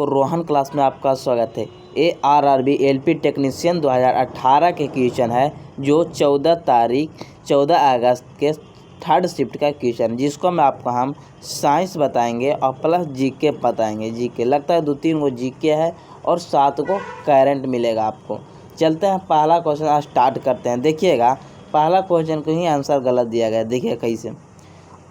को रोहन क्लास में आपका स्वागत है। ARRB LP टेक्नीशियन 2018 के क्वेश्चन है जो 14 अगस्त के थर्ड शिफ्ट का क्वेश्चन, जिसको मैं आपको हम साइंस बताएंगे और प्लस जीके बताएंगे। जीके लगता है 2-3 गो जीके है और 7 को करंट मिलेगा आपको। चलते हैं पहला क्वेश्चन स्टार्ट करते हैं। देखिएगा पहला क्वेश्चन को ही आंसर गलत दिया गया। देखिए कैसे,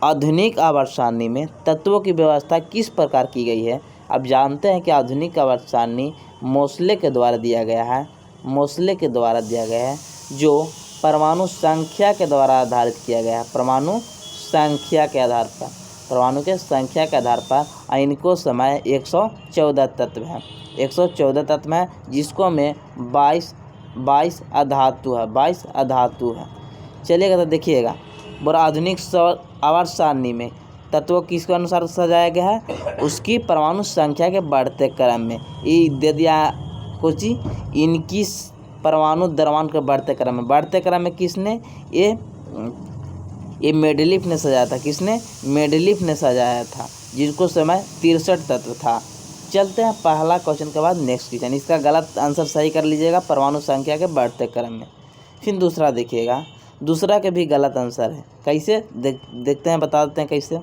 आधुनिक आवर्त सारणी में तत्वों की व्यवस्था किस प्रकार की गई है। अब जानते हैं कि आधुनिक आवर्त सारणी मोसले के द्वारा दिया गया है। मोसले के द्वारा दिया गया है जो परमाणु संख्या के द्वारा आधारित किया गया है। परमाणु संख्या के आधार पर, परमाणु के संख्या के आधार पर इनको समय 114 तत्व हैं। 114 तत्व हैं जिसको में 22 अधातु है। 22 अधातु है। चलिएगा तो देखिएगा, बोला आधुनिक आवर्त सारणी में तत्वों किसके अनुसार सजाया गया है, उसकी परमाणु संख्या के बढ़ते क्रम में। ये दे दिया कुछ ही, इनकी परमाणु द्रव्यमान के बढ़ते क्रम में किसने, ये मेंडलीफ ने सजाया था। किसने, मेंडलीफ ने सजाया था, जिसको समय 63 तत्व था। चलते हैं पहला क्वेश्चन के बाद नेक्स्ट क्वेश्चन। इसका गलत आंसर सही कर लीजिएगा, परमाणु संख्या के बढ़ते क्रम में। फिर दूसरा देखिएगा, दूसरा के भी गलत आंसर है। कैसे देखते हैं, बता देते हैं कैसे।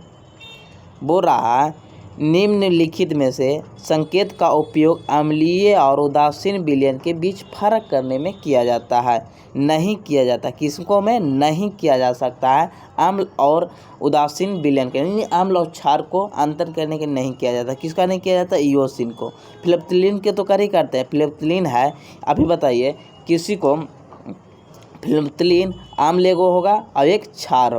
बोल रहा है निम्नलिखित में से संकेत का उपयोग अम्लीय और उदासीन विलयन के बीच फर्क करने में किया जाता है। नहीं किया जाता। किसको में नहीं किया जा सकता है, अम्ल और उदासीन विलयन के, यानी अम्ल और क्षार को अंतर करने के नहीं किया जाता। किसका नहीं किया जाता, इयोसिन को। फिलिप्थिलीन के तो कर ही करते हैं। फिलिप्थिलीन है, अभी बताइए किसी को फिलिप्थिलीन अम्ल एगो होगा और एक क्षार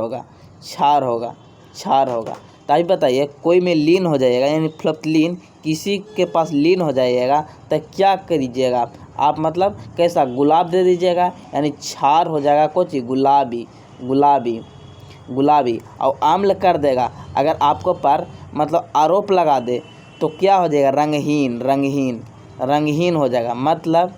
होगा। तभी बताइए कोई में लीन हो जाएगा, यानी फिलिप्थिलीन किसी के पास लीन हो जाइएगा तो क्या करिएगा आप मतलब कैसा, गुलाब दे दीजिएगा, यानी क्षार हो जाएगा कुछ गुलाबी और अम्ल कर देगा। अगर आपको पर मतलब आरोप लगा दे तो क्या हो जाएगा, रंगहीन हो जाएगा। मतलब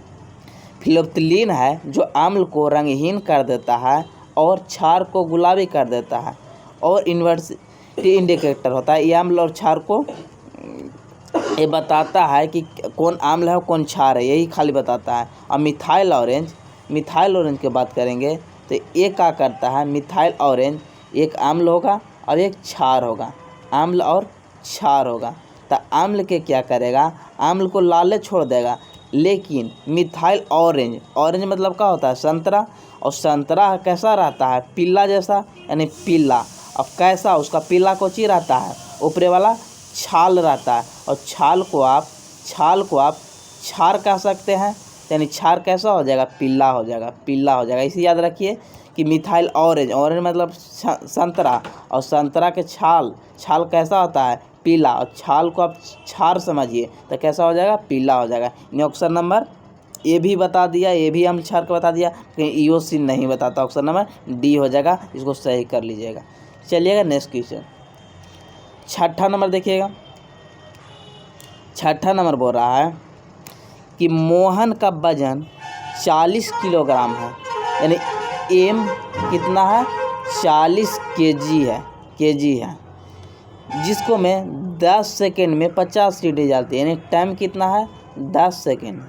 फिलिप्थिलीन है जो अम्ल को रंगहीन कर देता है और क्षार को गुलाबी कर देता है, और इन्वर्सिटी इंडिकेटर होता है। ये अम्ल और क्षार को ये बताता है कि कौन अम्ल है और कौन क्षार है, यही खाली बताता है। और मिथाइल ऑरेंज की बात करेंगे तो ये क्या करता है, मिथाइल ऑरेंज एक अम्ल होगा और एक क्षार होगा, अम्ल और क्षार होगा। तो अम्ल के क्या करेगा, अम्ल को लाले छोड़ देगा। लेकिन मिथाइल ऑरेंज मतलब क्या होता है, संतरा, और संतरा कैसा रहता है, पीला जैसा, यानी पीला। अब कैसा, उसका पीला कोची रहता है, ऊपरे वाला छाल रहता है, और छाल को आप क्षार कह सकते हैं, यानी क्षार कैसा हो जाएगा, पीला हो जाएगा। इसे याद रखिए कि मिथाइल ऑरेंज मतलब संतरा, और संतरा के छाल कैसा होता है, पीला, और छाल को आप क्षार समझिए तो कैसा हो जाएगा, पीला हो जाएगा। यानी ऑप्शन नंबर ए भी बता दिया, ये भी हम क्षार को बता दिया, लेकिन इयोसिन नहीं बताता। ऑप्शन नंबर डी हो जाएगा, इसको सही कर लीजिएगा। चलिएगा नेक्स्ट क्वेश्चन, छठा नंबर देखिएगा। छठा नंबर बोल रहा है कि मोहन का वजन 40 किलोग्राम है, यानी एम कितना है, 40 केजी है, जिसको में 10 सेकेंड में 50 सीढ़ी जाती है। यानी टाइम कितना है, 10 सेकेंड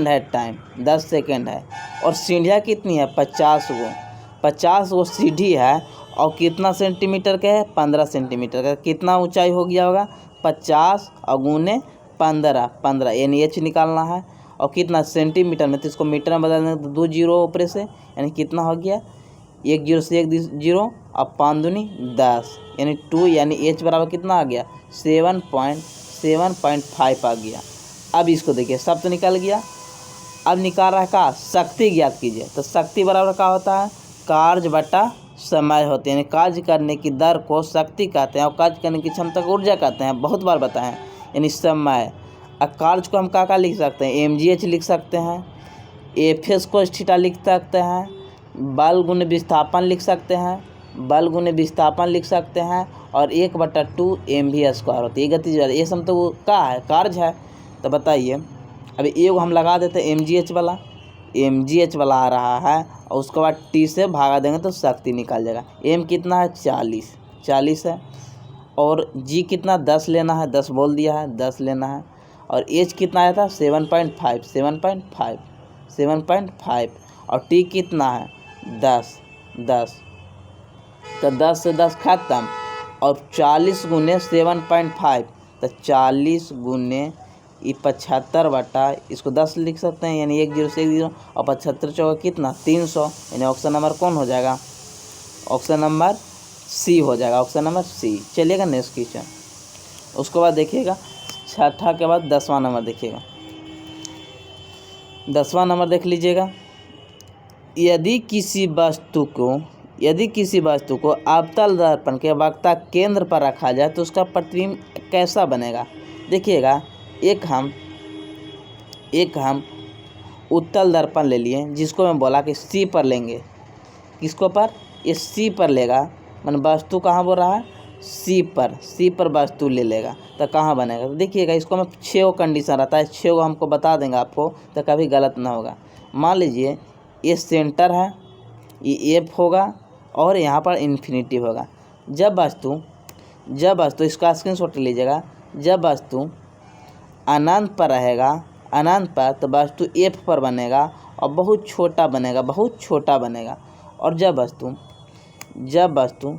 है टाइम, 10 सेकेंड है। और सीढ़ियाँ कितनी है, 50 गो सीढ़ी है, और कितना सेंटीमीटर के है, 15 सेंटीमीटर का। कितना ऊंचाई हो गया होगा, 50 और गुने 15, यानी एच निकालना है। और कितना सेंटीमीटर में, तो इसको मीटर में बदलने तो 2 जीरो ऊपर से, यानी कितना हो गया, 1 जीरो से 1 जीरो, और 5 दूनी 10, यानी 2, यानी एच बराबर कितना आ गया, 7.5 आ गया। अब इसको देखिए, सब तो निकल गया। अब निकाल रहा है का, शक्ति ज्ञात कीजिए। तो शक्ति बराबर क्या होता है, कार्य बटा समय होते हैं। यानी कार्य करने की दर को शक्ति कहते हैं और कार्य करने की क्षमता को ऊर्जा कहते हैं, बहुत बार बताएं। यानी समय, अब कार्य को हम क्या लिख सकते हैं, mgh लिख सकते हैं, एफएस को थीटा लिख सकते हैं, बल गुण विस्थापन लिख सकते हैं, और 1/2 mv² होती है गतिज। ये सब तो क्या है, कार्य है। तो बताइए, अभी एक हम लगा देते हैं mgh वाला आ रहा है, और उसके बाद t से भागा देंगे तो शक्ति निकल जाएगा। m कितना है, 40 है, और जी कितना 10 लेना है, 10 बोल दिया है, 10 लेना है। और एच कितना आया था 7.5, 7.5, 7.5। और टी कितना है 10, 10। तो 10 से 10 खत्म। और 40 गुने 7.5, तो 40 गुने 75 बटा इसको 10 लिख सकते हैं, यानी 1 0 से 1 0। और 75 चौका कितना 300, यानी ऑप्शन नंबर कौन हो जाएगा, ऑप्शन नंबर सी हो जाएगा, ऑप्शन नंबर सी। चलिएगा नेक्स्ट क्वेश्चन। उसके बाद देखिएगा छठा के बाद 10वां नंबर देखिएगा। 10वां नंबर देख लीजिएगा। यदि किसी वस्तु को अवतल दर्पण के वक्ता केंद्र पर रखा जाए तो उसका प्रतिबिंब कैसा बनेगा। देखिएगा एक हम उत्तल दर्पण ले लिए, जिसको मैं बोला कि सी पर लेंगे। किसको पर, ये सी पर लेगा, मन वस्तु कहाँ बोल रहा है, सी पर वस्तु ले लेगा तो कहाँ बनेगा। तो देखिएगा इसको मैं 6 कंडीशन रहता है, 6 हमको बता देंगे आपको, तो कभी गलत ना होगा। मान लीजिए ये सेंटर है, ये एफ होगा और यहाँ पर इन्फिनिटी होगा। जब वस्तु इसका स्क्रीनशॉट लीजिएगा, जब वस्तु अनंत पर रहेगा, अनंत पर, तो वस्तु एफ पर बनेगा और बहुत छोटा बनेगा। और जब वस्तु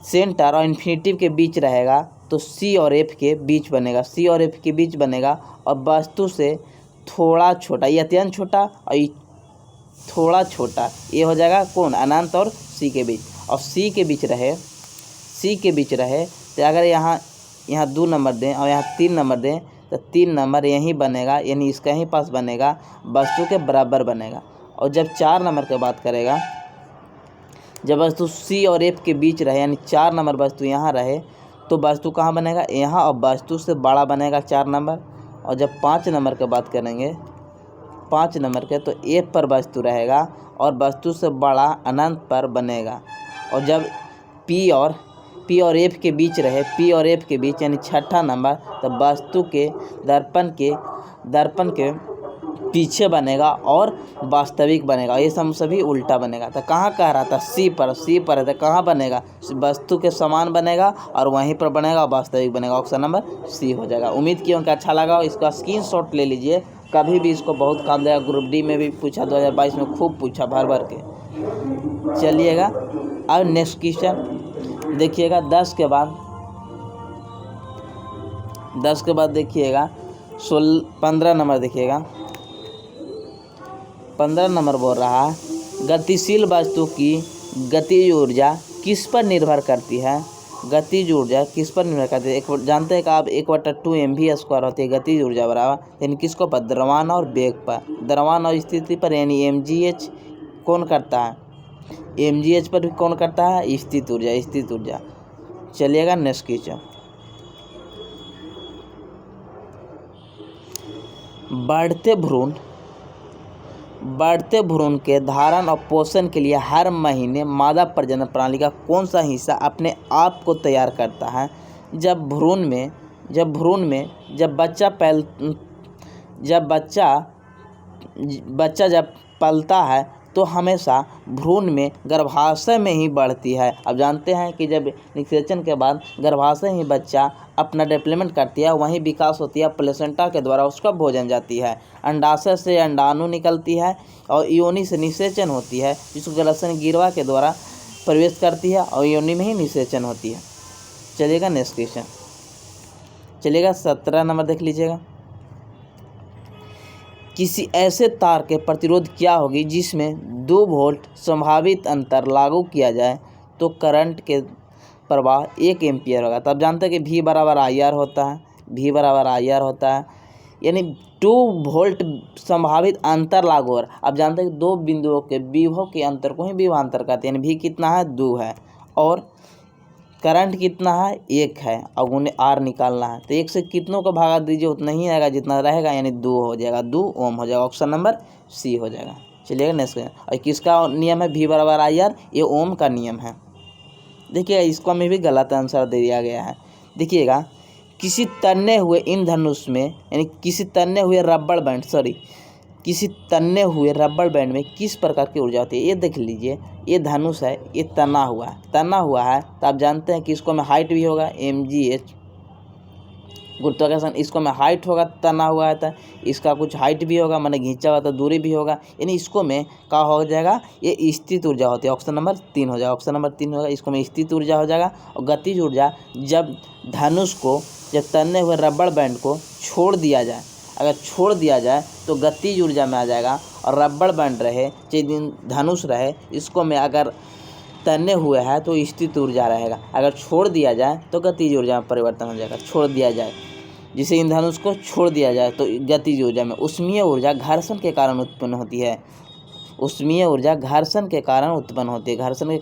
सेंटर और इन्फिनिटी के बीच रहेगा तो सी और एफ के बीच बनेगा। और वस्तु से थोड़ा छोटा, ये अत्यंत छोटा और ये थोड़ा छोटा, ये हो जाएगा कौन, अनंत और सी के बीच। और सी के बीच रहे तो अगर यहाँ 2 नंबर दें और यहाँ 3 नंबर दें तो 3 नंबर यहीं बनेगा, यानी इसका ही पास बनेगा, वस्तु के बराबर बनेगा। और जब 4 नंबर की बात करेगा, जब वस्तु सी और एफ के बीच रहे, यानी 4 नंबर वस्तु यहाँ रहे तो वस्तु कहाँ बनेगा, यहाँ, और वस्तु से बड़ा बनेगा 4 नंबर। और जब 5 नंबर की बात करेंगे, 5 नंबर के, तो एफ पर वस्तु रहेगा और वस्तु से बड़ा अनंत पर बनेगा। और जब पी और एफ के बीच रहे, यानी छठा नंबर, तो वस्तु के दर्पण के पीछे बनेगा और वास्तविक बनेगा। ये सभी उल्टा बनेगा। तो कहाँ कह रहा था, सी पर है, तो कहाँ बनेगा, वस्तु के समान बनेगा और वहीं पर बनेगा, वास्तविक बनेगा। ऑप्शन नंबर सी हो जाएगा। उम्मीद की उनका अच्छा लगा। इसका स्क्रीनशॉट ले लीजिए, कभी भी इसको बहुत काम देगा। ग्रुप डी में भी पूछा, 2022 में खूब पूछा, भर के। चलिएगा अब नेक्स्ट क्वेश्चन देखिएगा। 10 के बाद देखिएगा 15 नंबर देखिएगा। 15 नंबर बोल रहा है, गतिशील वस्तु की गतिज ऊर्जा किस पर निर्भर करती है। गतिज ऊर्जा किस पर निर्भर करती है। एक जानते हैं कि आप 1/2 mv² होती है गतिज ऊर्जा बराबर, यानी किसको पर, द्रव्यमान और वेग पर, द्रव्यमान और स्थिति पर, यानी mgh कौन करता है, mgh पर भी कौन करता है, स्थित ऊर्जा। चलिएगा नेक्स्ट क्वेश्चन। बढ़ते भ्रूण के धारण और पोषण के लिए हर महीने मादा प्रजनन प्रणाली का कौन सा हिस्सा अपने आप को तैयार करता है। जब बच्चा पलता है तो हमेशा भ्रूण में गर्भाशय में ही बढ़ती है। अब जानते हैं कि जब निषेचन के बाद गर्भाशय ही बच्चा अपना डेवलपमेंट करती है, वहीं विकास होती है, प्लेसेंटा के द्वारा उसका भोजन जाती है, अंडाशय से अंडाणु निकलती है और योनि से निषेचन होती है, जिसको ग्रसन गिरवा के द्वारा प्रवेश करती है और योनि में ही निषेचन होती है। चलिएगा नेक्स्ट क्वेश्चन। चलिएगा 17 नंबर देख लीजिएगा। किसी ऐसे तार के प्रतिरोध क्या होगी जिसमें 2 वोल्ट संभावित अंतर लागू किया जाए तो करंट के प्रवाह 1 एम्पियर होगा। तब जानते हैं कि V बराबर IR होता है, यानी 2 वोल्ट संभावित अंतर लागू हो रहा है। अब जानते हैं कि 2 बिंदुओं के विभव के अंतर को ही विभवांतर कहते हैं, यानी V कितना है 2 है और करंट कितना है 1 है और उन्हें R निकालना है। तो 1 से कितनों को भागा दीजिए उतना ही आएगा जितना रहेगा, यानी 2 हो जाएगा, 2 ओम हो जाएगा। ऑप्शन नंबर सी हो जाएगा। चलिएगा नेक्स्ट। और किसका नियम है, V बराबर IR, ये ओम का नियम है। देखिएगा इसको में भी गलत आंसर दे दिया गया है। देखिएगा किसी तन्ने हुए इंद्रधनुष में, यानी किसी तन्ने हुए रबड़ बैंड किसी तने हुए रबड़ बैंड में किस प्रकार की ऊर्जा होती है। ये देख लीजिए, ये धनुष है, ये तना हुआ है तो आप जानते हैं कि इसको में हाइट भी होगा mgh गुरुत्वाकर्षण, इसको में हाइट होगा तना हुआ है तो इसका कुछ हाइट भी होगा, मैंने खींचा हुआ तो दूरी भी होगा, यानी इसको में क्या हो जाएगा, ये स्थित ऊर्जा होती है। ऑप्शन नंबर 3 हो जाएगा, ऑप्शन नंबर 3 होगा, इसको में स्थित ऊर्जा हो जाएगा। और गतिज ऊर्जा जब धनुष को, जब तने हुए रबड़ बैंड को छोड़ दिया जाए, अगर छोड़ दिया जाए तो गतिज ऊर्जा में आ जाएगा। और रबड़ बैंड रहे चाहे धनुष रहे, इसको में अगर तने हुए है तो स्थित ऊर्जा रहेगा, अगर छोड़ दिया जाए तो गतिज ऊर्जा में परिवर्तन हो जाएगा। छोड़ दिया जाए, जिसे इन धनुष को छोड़ दिया जाए तो गतिज ऊर्जा में। उष्मीय ऊर्जा घर्षण के कारण उत्पन्न होती है। उष्मीय ऊर्जा घर्षण के कारण उत्पन्न होती है। घर्षण के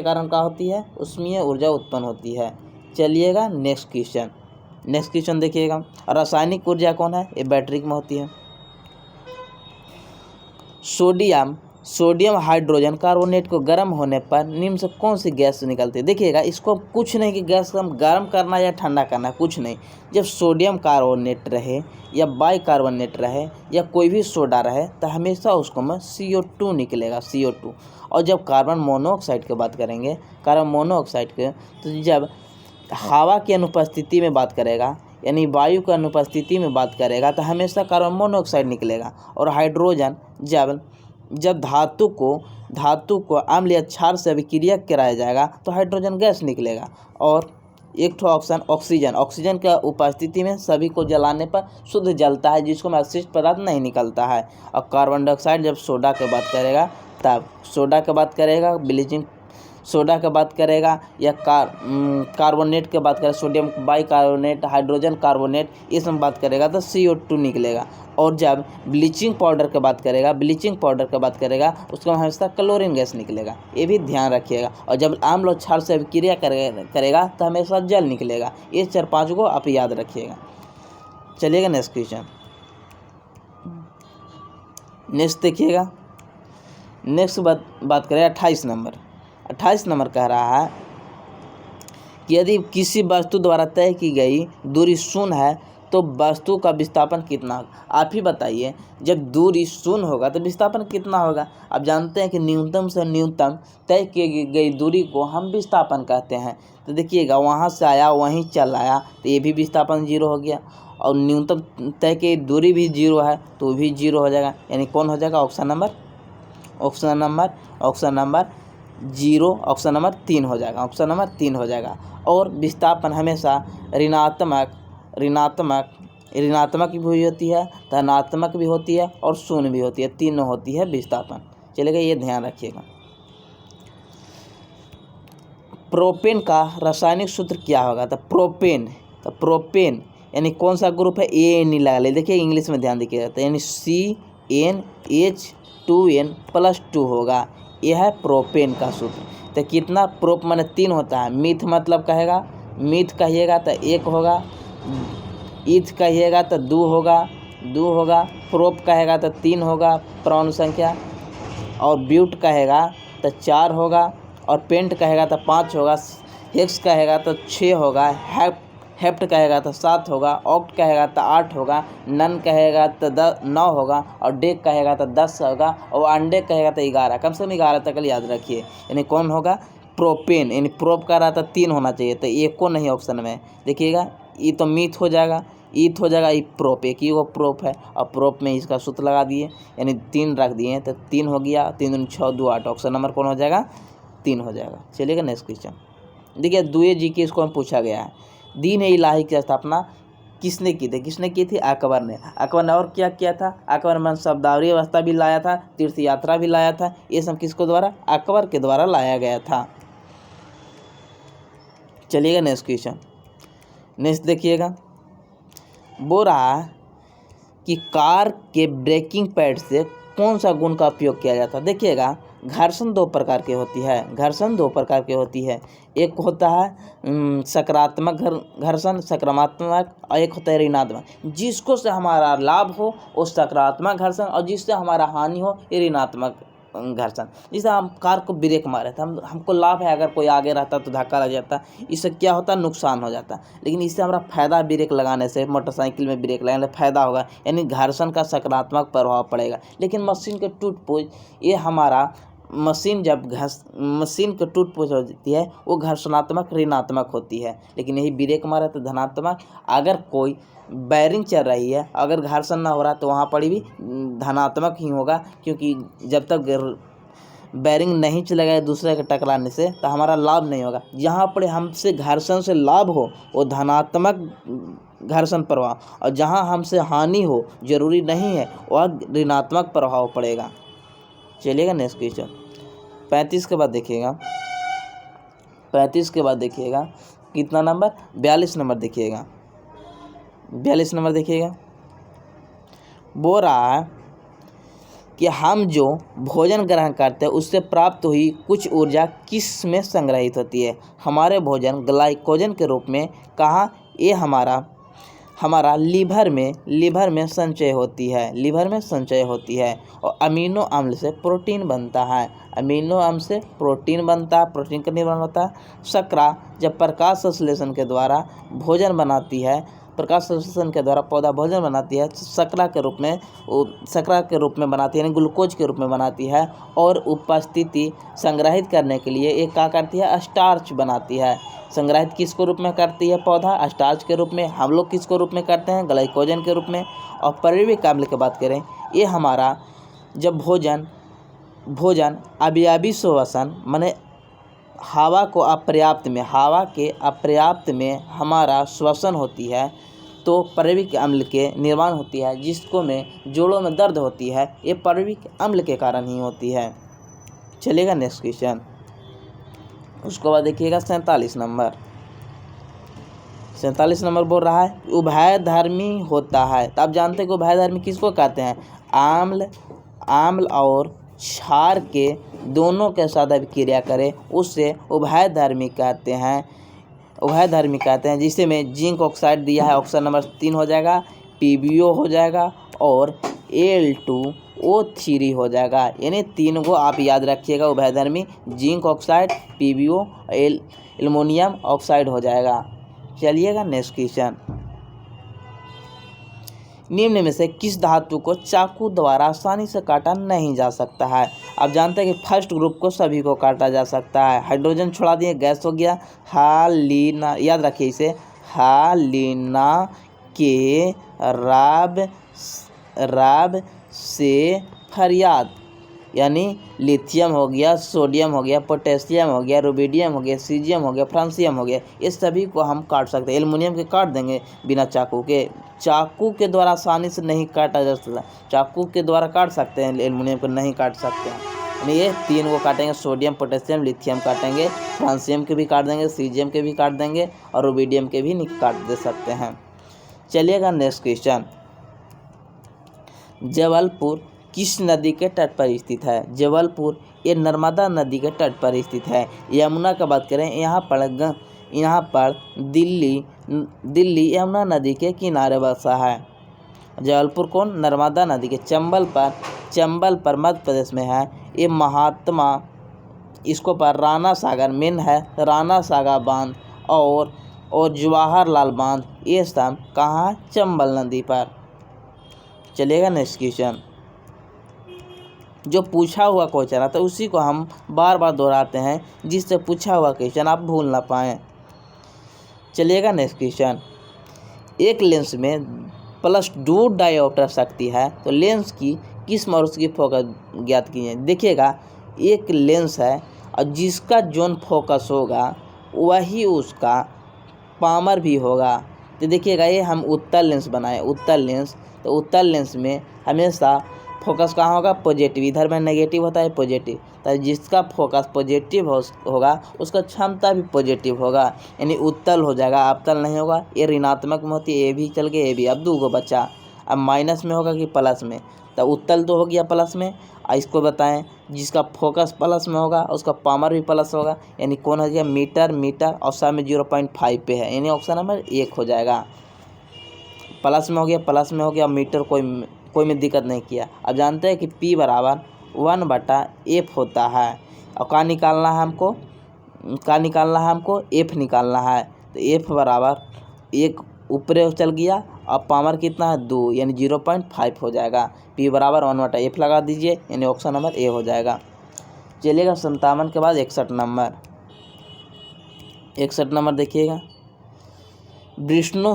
कारण क्या होती है, उष्मीय ऊर्जा उत्पन्न होती है। चलिएगा नेक्स्ट क्वेश्चन देखिएगा। रासायनिक ऊर्जा कौन है, ये बैटरी में होती है। सोडियम हाइड्रोजन कार्बोनेट को गर्म होने पर निम्न से कौन सी गैस निकलती है। देखिएगा, इसको कुछ नहीं कि गैस को हम गर्म करना या ठंडा करना, कुछ नहीं। जब सोडियम कार्बोनेट रहे या बाइकार्बोनेट रहे या कोई भी सोडा रहे तो हमेशा उसको में CO2 निकलेगा, CO2। और जब कार्बन मोनोऑक्साइड की बात करेंगे, तो जब हवा की अनुपस्थिति में बात करेगा, यानी वायु की अनुपस्थिति में बात करेगा तो हमेशा कार्बन मोनोऑक्साइड निकलेगा। और हाइड्रोजन जब धातु को अम्ल या क्षार से अभिक्रिया कराया जाएगा तो हाइड्रोजन गैस निकलेगा। और एक ठो ऑप्शन ऑक्सीजन का उपस्थिति में सभी को जलाने पर शुद्ध जलता है, जिसको में अवशिष्ट पदार्थ नहीं निकलता है। और कार्बन डाइऑक्साइड जब सोडा की बात करेगा, तब सोडा की बात करेगा, ब्लीचिंग सोडा की बात करेगा या कार्बोनेट की बात करेगा, सोडियम बाइकार्बोनेट, हाइड्रोजन कार्बोनेट, ये सब बात करेगा तो CO2 निकलेगा। और जब ब्लीचिंग पाउडर की बात करेगा उसको हमेशा क्लोरीन गैस निकलेगा, ये भी ध्यान रखिएगा। और जब अम्ल और क्षार से अभिक्रिया करेगा तो हमेशा जल निकलेगा। ये 4-5 को आप याद रखिएगा। चलिएगा नेक्स्ट क्वेश्चन, नेक्स्ट देखिएगा। नेक्स्ट बात करें 28 नंबर कह रहा है कि यदि किसी वस्तु द्वारा तय की गई दूरी शून्य है तो वस्तु का विस्थापन कितना होगा। आप ही बताइए, जब दूरी शून्य होगा तो विस्थापन कितना होगा। आप जानते हैं कि न्यूनतम से न्यूनतम तय की गई दूरी को हम विस्थापन कहते हैं। तो देखिएगा, वहाँ से आया वहीं चल आया तो ये भी विस्थापन 0 हो गया। और न्यूनतम तय की दूरी भी 0 है तो वो भी 0 हो जाएगा, यानी कौन हो जाएगा, ऑप्शन नंबर 3 हो जाएगा, ऑप्शन नंबर 3 हो जाएगा। और विस्थापन हमेशा ऋणात्मक भी होती है, धनात्मक भी होती है और शून्य भी होती है, तीनों होती है विस्थापन। चलेगा, ये ध्यान रखिएगा। प्रोपेन का रासायनिक सूत्र क्या होगा। तो प्रोपेन यानी कौन सा ग्रुप है, AN लगा ले। देखिए इंग्लिश में ध्यान देखिएगा, तो यानी CnH2n+2 होगा। यह है प्रोपेन का सूत्र। तो कितना, प्रोप माने 3 होता है, मीथ मतलब मीथ कहिएगा तो 1 होगा, ईथ कहिएगा तो 2 होगा, प्रोप कहेगा तो 3 होगा परमाणु संख्या, और ब्यूट कहेगा तो 4 होगा, और पेंट कहेगा तो 5 होगा, हेक्स कहेगा तो 6 होगा, हेप्ट कहेगा तो 7 होगा, ऑक्ट कहेगा तो 8 होगा, नन कहेगा तो 9 होगा, और डेक कहेगा तो 10 होगा, और अंडे कहेगा तो 11। कम से कम 11 तक याद रखिए। यानी कौन होगा, प्रोपेन। यानी प्रोप का रहा था 3 होना चाहिए, तो एक को नहीं ऑप्शन में। देखिएगा, ये तो मीथ हो जाएगा, ईथ हो जाएगा, ये प्रोप, एक ही वो प्रोप है। और प्रोप में इसका सूत्र लगा दिए, यानी 3 रख दिए तो 3 हो गया, 3 दूनी 6, 2 8। ऑप्शन नंबर कौन हो जाएगा, 3 हो जाएगा। चलिएगा नेक्स्ट क्वेश्चन देखिए। 2 जी के इसको पूछा गया है, दीन इलाही की स्थापना किसने की थी, अकबर ने। और क्या किया था, अकबर ने शब्दावली व्यवस्था भी लाया था, तीर्थ यात्रा भी लाया था। ये सब किसको द्वारा, अकबर के द्वारा लाया गया था। चलिएगा नेक्स्ट क्वेश्चन, नेक्स्ट देखिएगा। बोल रहा है कि कार के ब्रेकिंग पैड से कौन सा गुण का उपयोग किया जाता है। देखिएगा, घर्षण 2 प्रकार की होती है। एक होता है सकारात्मक सकारात्मक, और एक होता है ऋणात्मक। जिसको से हमारा लाभ हो वो सकारात्मक घर्षण, और जिससे हमारा हानि हो ये ऋणात्मक घर्षण। जैसे हम कार को ब्रेक मारे थे, हमको लाभ है, अगर कोई आगे रहता तो धक्का लग जाता, इससे क्या होता, नुकसान हो जाता। लेकिन इससे हमारा फायदा, ब्रेक लगाने से, मोटरसाइकिल में ब्रेक लगाने से फायदा होगा, यानी घर्षण का सकारात्मक प्रभाव पड़ेगा। लेकिन मशीन के टूट फूट, ये हमारा मशीन जब मशीन की टूट फूट होती है वो घर्षणात्मक ऋणात्मक होती है। लेकिन यही ब्रेक मारे तो धनात्मक। अगर कोई बैरिंग चल रही है, अगर घर्षण ना हो रहा तो वहाँ पर भी धनात्मक ही होगा, क्योंकि जब तक बैरिंग नहीं चलेगा दूसरे के टकराने से तो हमारा लाभ नहीं होगा। जहाँ पर हमसे घर्षण से लाभ हो वो धनात्मक घर्षण प्रभाव, और जहाँ हमसे हानि हो, जरूरी नहीं है, वह ऋणात्मक प्रभाव पड़ेगा। चलिएगा नेक्स्ट क्वेश्चन 35 के बाद देखिएगा। 35 के बाद देखिएगा कितना नंबर, 42 नंबर देखिएगा। 42 नंबर देखिएगा, बोल रहा है कि हम जो भोजन ग्रहण करते हैं उससे प्राप्त हुई कुछ ऊर्जा किस में संग्रहित होती है। हमारे भोजन ग्लाइकोजन के रूप में कहाँ, ये हमारा लीवर में संचय होती है, लीवर में संचय होती है। और अमीनो अम्ल से प्रोटीन बनता है, अमीनो अम्ल से प्रोटीन बनता है, प्रोटीन का निर्माण होता है। शर्करा जब प्रकाश संश्लेषण के द्वारा भोजन बनाती है, प्रकाश संश्लेषण के द्वारा पौधा भोजन बनाती है, शर्करा के रूप में बनाती है, यानी ग्लूकोज के रूप में बनाती है। और उपस्थिति संग्रहित करने के लिए ये क्या करती है, स्टार्च बनाती है। संग्रहित किसको रूप में करती है, पौधा स्टार्च के रूप में। हम लोग किसको रूप में करते हैं, ग्लाइकोजन के रूप में। और पर्यविक अम्ल की बात करें, ये हमारा जब भोजन अव्यापी श्वसन माने हवा के अपर्याप्त में हमारा श्वसन होती है तो पर्यविक अम्ल के निर्माण होती है, जिसको में जोड़ों में दर्द होती है, ये पर्यविक अम्ल के कारण ही होती है। चलिएगा नेक्स्ट क्वेश्चन, उसको बाद देखिएगा 47 नंबर। 47 नंबर बोल रहा है उभयधर्मी होता है। तो आप जानते हैं कि उभयधर्मी किसको कहते हैं, आम्ल और क्षार के दोनों के साथ अभिक्रिया करे उससे उभयधर्मी कहते हैं। जिसे में जिंक ऑक्साइड दिया है, ऑप्शन नंबर 3 हो जाएगा, PbO हो जाएगा और Al2O3 हो जाएगा। यानी 3 को आप याद रखिएगा उभयधर्मी, zinc oxide, PbO, aluminium oxide हो जाएगा। चलिएगा नेक्स्ट क्वेश्चन, निम्न में से किस धातु को चाकू द्वारा आसानी से काटा नहीं जा सकता है। आप जानते हैं कि फर्स्ट ग्रुप को सभी को काटा जा सकता है। हाइड्रोजन छोड़ा दिए, गैस हो गया, हालिना, याद रखिए इसे, हालिना के राब से फरियाद, यानी लिथियम हो गया, सोडियम हो गया, पोटेशियम हो गया, रुबिडियम हो गया, सीजियम हो गया, फ्रांसियम हो गया, ये सभी को हम काट सकते हैं। एल्युमिनियम के काट देंगे बिना चाकू के, चाकू के द्वारा आसानी से नहीं काटा जा सकता। चाकू के द्वारा काट सकते हैं, एल्युमिनियम को नहीं काट सकते हैं। यानी ये 3 को काटेंगे, सोडियम, पोटेशियम, लिथियम काटेंगे, फ्रांसियम के भी काट देंगे, सीजियम के भी काट देंगे और रुबिडियम के भी काट दे सकते हैं। चलिएगा नेक्स्ट क्वेश्चन, जबलपुर किस नदी के तट पर स्थित है। जबलपुर ये नर्मदा नदी के तट पर स्थित है। यमुना का बात करें, यहाँ पर दिल्ली यमुना नदी के किनारे बसा है। जबलपुर कौन, नर्मदा नदी के चंबल पर मध्य प्रदेश में है। ये महात्मा इसको पर राणा सागर मेन है, राणा सागर बांध और जवाहरलाल बांध, ये सब कहाँ है, चंबल नदी पर। चलिएगा नेक्स्ट क्वेश्चन, जो पूछा हुआ क्वेश्चन आता है उसी को हम बार बार दोहराते हैं, जिससे पूछा हुआ क्वेश्चन आप भूल ना पाएँ। चलिएगा नेक्स्ट क्वेश्चन, एक लेंस में +2 डायोप्टर शक्ति है तो लेंस की किस में उसकी फोकस ज्ञात कीजिए। देखिएगा एक लेंस है और जिसका जोन फोकस होगा वही उसका पामर भी होगा। तो देखिएगा ये हम उत्तल लेंस बनाए, उत्तल लेंस, तो उत्तल लेंस में हमेशा फोकस कहाँ होगा, पॉजिटिव, इधर में नेगेटिव होता है पॉजिटिव, तो जिसका फोकस पॉजिटिव होगा उसका क्षमता भी पॉजिटिव होगा, यानी उत्तल हो जाएगा, अवतल नहीं होगा। ये ऋणात्मक में होती है, ये भी चल गए, ये भी, अब 2 को बचा, अब माइनस में होगा कि प्लस में, तो उत्तल तो हो गया प्लस में। इसको बताएं जिसका फोकस प्लस में होगा उसका पामर भी प्लस होगा, यानी कौन हो गया, मीटर और सब में 0.5 पे है, यानी ऑप्शन नंबर 1 हो जाएगा। प्लस में हो गया, मीटर कोई में दिक्कत नहीं किया। अब जानते हैं कि P बराबर 1/f होता है। और क्या निकालना है हमको, f निकालना है। तो f बराबर 1 ऊपर चल गया, अब पावर कितना है 2, यानी 0.5 हो जाएगा। p बराबर 1/f लगा दीजिए, यानी ऑप्शन नंबर ए हो जाएगा। चलिएगा 57 के बाद 61 नंबर देखिएगा। वृषणों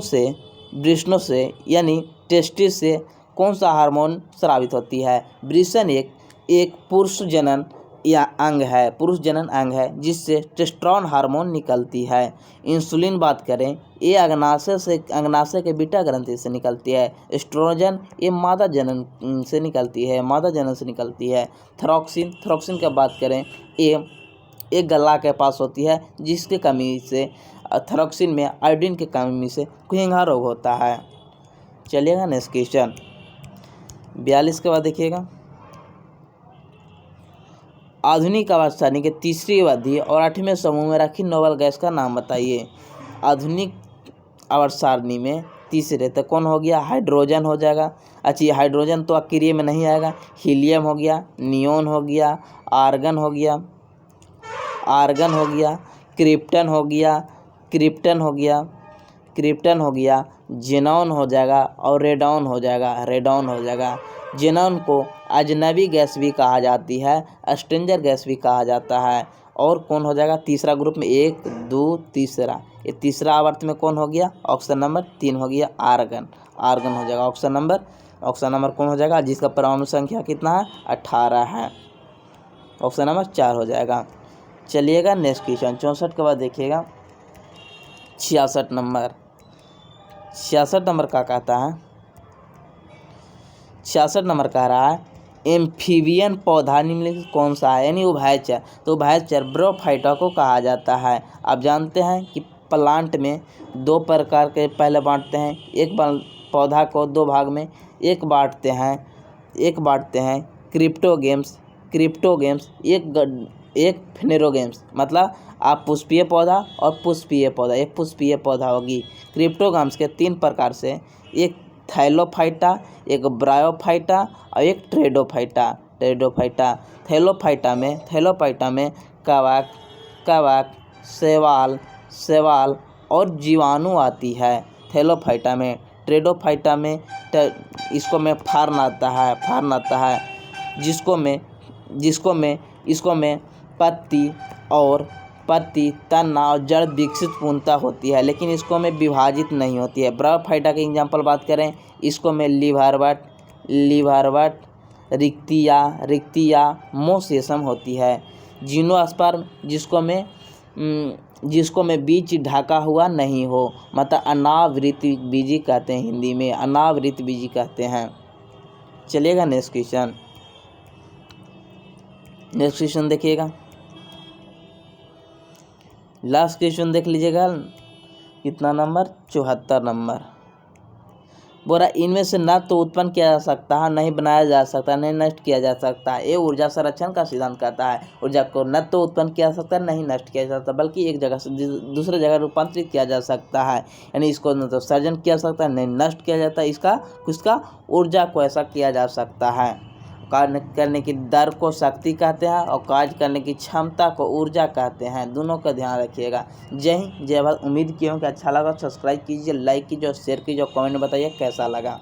से यानी टेस्टिस से कौन सा हार्मोन स्रावित होती है। वृषण एक पुरुष जनन अंग है जिससे टेस्टोस्टेरोन हार्मोन निकलती है। इंसुलिन बात करें, ये अग्नाशय के बीटा ग्रंथि से निकलती है। एस्ट्रोजन ये मादा जनन से निकलती है। थायरोक्सिन की बात करें, ये एक गला के पास होती है जिसके कमी से थायरोक्सिन में आयोडीन की कमी से कुहिंगा रोग होता है। चलिएगा नेक्स्ट क्वेश्चन 42 के बाद देखिएगा। आधुनिक आवर्त सारणी के तीसरी अवधि और 8वें समूह में रखी नोबेल गैस का नाम बताइए। आधुनिक आवर्त सारणी में तीसरे तो कौन हो गया, हाइड्रोजन हो जाएगा। अच्छा, ये हाइड्रोजन तो अक्रिय में नहीं आएगा। हीलियम हो गया, नियोन हो गया, आर्गन हो गया, क्रिप्टन हो गया, जेनॉन हो जाएगा और रेडॉन हो जाएगा। जेनॉन को अजनबी गैस भी कहा जाती है, स्ट्रेंजर गैस भी कहा जाता है। और कौन हो जाएगा तीसरा ग्रुप में, 1 2 तीसरा, ये तीसरा आवर्त में कौन हो गया, ऑप्शन नंबर 3 हो गया, आर्गन हो जाएगा। ऑप्शन नंबर कौन हो जाएगा, जिसका परमाणु संख्या कितना है, 18 है। ऑप्शन नंबर 4 हो जाएगा। चलिएगा नेक्स्ट क्वेश्चन 64 के बाद देखिएगा 66 नंबर का कहता है, 66 नंबर कह रहा है एम्फीबियन पौधा निम्नलिखित कौन सा है, यानी उभयचर। तो उभयचर ब्रोफाइटा को कहा जाता है। आप जानते हैं कि प्लांट में 2 प्रकार के पहले बांटते हैं, एक पौधा को 2 भाग में एक बांटते हैं क्रिप्टोगेम्स, एक फेनेरोगेम्स। मतलब आप पुष्पीय पौधा और पुष्पीय पौधा, एक पुष्पीय पौधा होगी। क्रिप्टोगेम्स के 3 प्रकार से, एक थैलोफाइटा, एक ब्रायोफाइटा और एक ट्रेडोफाइटा। थैलोफाइटा में कवक, शैवाल और जीवाणु आती है थैलोफाइटा में। ट्रेडोफाइटा में इसको में फार्न आता है, इसको में पत्ती, तना और जड़ विकसित पूर्णता होती है, लेकिन इसको में विभाजित नहीं होती है। ब्रायोफाइटा के एग्जाम्पल बात करें, इसको में लिवर्वट, रिक्तिया, मोसेसम होती है। जिम्नोस्पर्म जिसको में बीज ढका हुआ नहीं हो, मतलब अनावृत बीजी कहते हैं, हिंदी में अनावृत बीजी कहते हैं। चलिएगा नेक्स्ट क्वेश्चन देखिएगा। लास्ट क्वेश्चन देख लीजिएगा, कितना नंबर, 74 नंबर। बोला इनमें से न तो उत्पन्न किया जा सकता है, नहीं बनाया जा सकता, नहीं नष्ट किया जा सकता। ये ऊर्जा संरक्षण का सिद्धांत कहता है, ऊर्जा को न तो उत्पन्न किया जा सकता है, नहीं नष्ट किया जा सकता, बल्कि एक जगह से दूसरे जगह रूपांतरित किया जा सकता है। यानी इसको न तो सर्जन किया जा सकता है, नहीं नष्ट किया जाता है। इसका ऊर्जा को ऐसा किया जा सकता है। कार्य करने की दर को शक्ति कहते हैं और कार्य करने की क्षमता को ऊर्जा कहते हैं। दोनों का ध्यान रखिएगा। जय हिंद, जय भारत। उम्मीद की हूँ कि अच्छा लगा। सब्सक्राइब कीजिए, लाइक कीजिए और शेयर कीजिए और कमेंट में बताइए कैसा लगा।